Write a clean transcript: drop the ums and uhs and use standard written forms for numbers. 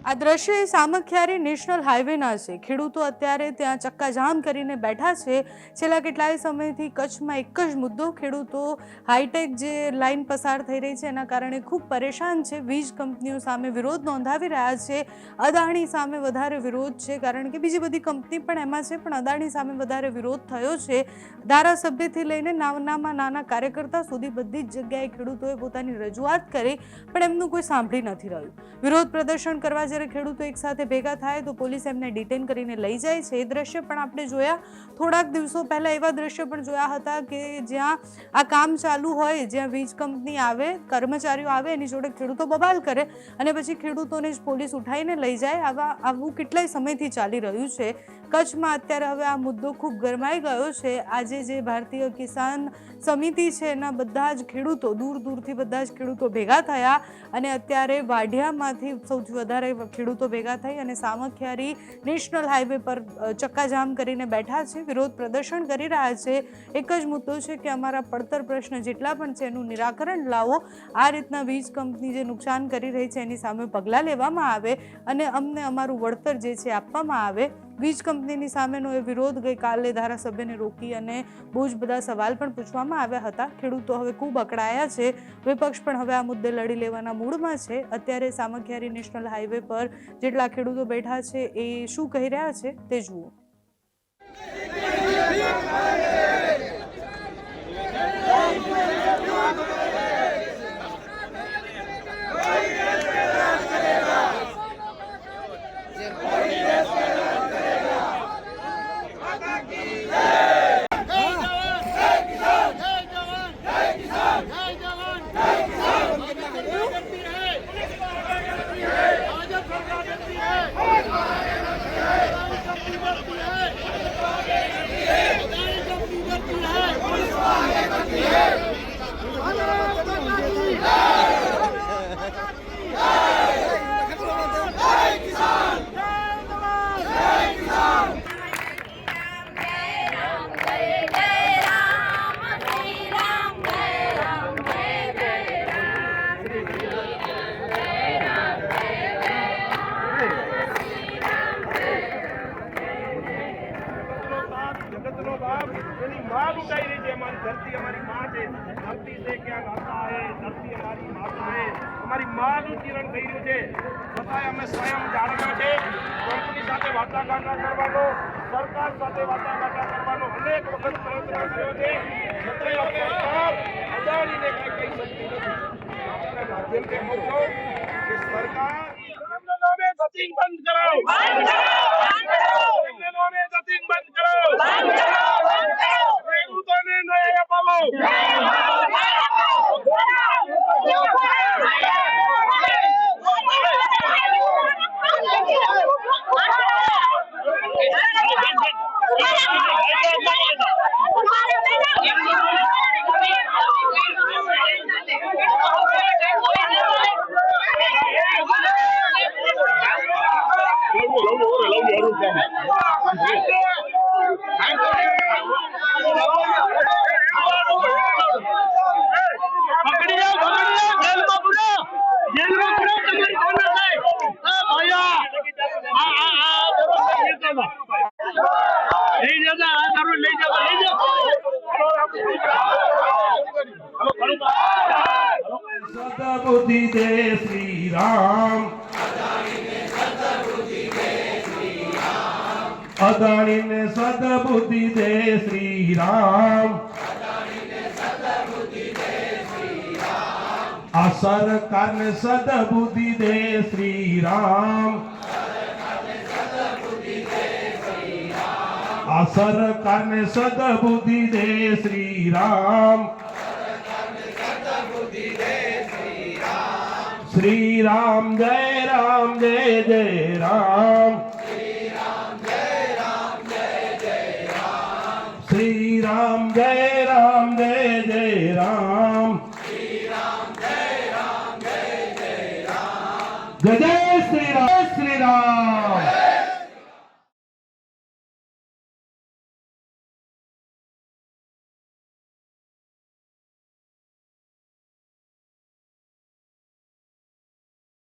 આ દ્રશ્ય સામખિયારી નેશનલ હાઈવેના છે। ખેડૂતો અત્યારે ત્યાં ચક્કાજામ કરીને બેઠા છે। છેલ્લા કેટલાય સમયથી કચ્છમાં એક જ મુદ્દો, ખેડૂતો હાઈટેક જે લાઈન પસાર થઈ રહી છે એના કારણે ખૂબ પરેશાન છે। વીજ કંપનીઓ સામે વિરોધ નોંધાવી રહ્યા છે। અદાણી સામે વધારે વિરોધ છે, કારણ કે બીજી બધી કંપની પણ એમાં છે, પણ અદાણી સામે વધારે વિરોધ થયો છે। ધારાસભ્યથી લઈને નાનામાં નાના કાર્યકર્તા સુધી બધી જ જગ્યાએ ખેડૂતોએ પોતાની રજૂઆત કરી, પણ એમનું કોઈ સાંભળી નથી રહ્યું। વિરોધ પ્રદર્શન કરવા જ્યારે ખેડૂતો એક સાથે ભેગા થાય તો પોલીસ એમને ડિટેન કરીને લઈ જાય છે। એ દ્રશ્ય પણ આપણે જોયા। થોડાક દિવસો પહેલા એવા દ્રશ્ય પણ જોયા હતા કે જ્યાં આ કામ ચાલુ હોય, જ્યાં વીજ કંપની આવે, કર્મચારીઓ આવે, એની જોડે ખેડૂતો બબાલ કરે અને પછી ખેડૂતોને જ પોલીસ ઉઠાવીને લઈ જાય। આવું કેટલાય સમયથી ચાલી રહ્યું છે। કચ્છમાં અત્યારે હવે આ મુદ્દો ખૂબ ગરમાઈ ગયો છે। આજે જે ભારતીય કિસાન સમિતિ છે એના બધા જ ખેડૂતો, દૂર દૂરથી બધા જ ખેડૂતો ભેગા થયા અને અત્યારે વાઢિયામાંથી સૌથી વધારે ખેડૂતો ભેગા થઈ અને સામખિયારી નેશનલ હાઈવે પર ચક્કાજામ કરીને બેઠા છે, વિરોધ પ્રદર્શન કરી રહ્યા છે। એક જ મુદ્દો છે કે અમારા પડતર પ્રશ્ન જેટલા પણ છે એનું નિરાકરણ લાવો। આ રીતના વીજ કંપની જે નુકસાન કરી રહી છે એની સામે પગલાં લેવામાં આવે અને અમને અમારું વળતર જે છે આપવામાં આવે। વીજ કંપનીની સામેનો એ વિરોધ ગઈકાલે ધારાસભ્યને રોકી અને બહુ જ બધા સવાલ પણ પૂછવામાં આવ્યા હતા। ખેડૂતો હવે ખૂબ અકળાયા છે। વિપક્ષ પણ હવે આ મુદ્દે લડી લેવાના મૂડમાં છે। અત્યારે સામખિયારી નેશનલ હાઈવે પર જેટલા ખેડૂતો બેઠા છે એ શું કહી રહ્યા છે તે જુઓ। धरती हमारी माँ है, धरती से क्या नाता है, धरती हमारी माता है, हमारी माँ किरण થઈ રહ્યું છે। છતાંય અમે સ્વયં જાણ્યા છે કંપની સાથે વાટાઘાટ કરવાનો, સરકાર સાથે વાટાઘાટ કરવાનો અનેક વખત પ્રયત્ન કર્યો છે, છતાંય સરકાર અદાણીને કંઈ કહી શકતી નથી। આપણા માધ્યમથી કહું છું કે સરકાર એમના નામે ધતિંગ બંધ કરાવો, એમના નામે ધતિંગ બંધ કરાવો, ખેડૂતોને ન્યાય અપાવો। सद्बुद्धि दे श्री राम, अदाणी ने सद्बुद्धि दे श्री राम, आ सरकार ने सद्बुद्धि दे श्री राम, आ सरकार ने सद्बुद्धि दे श्री राम। श्री राम जय जय राम।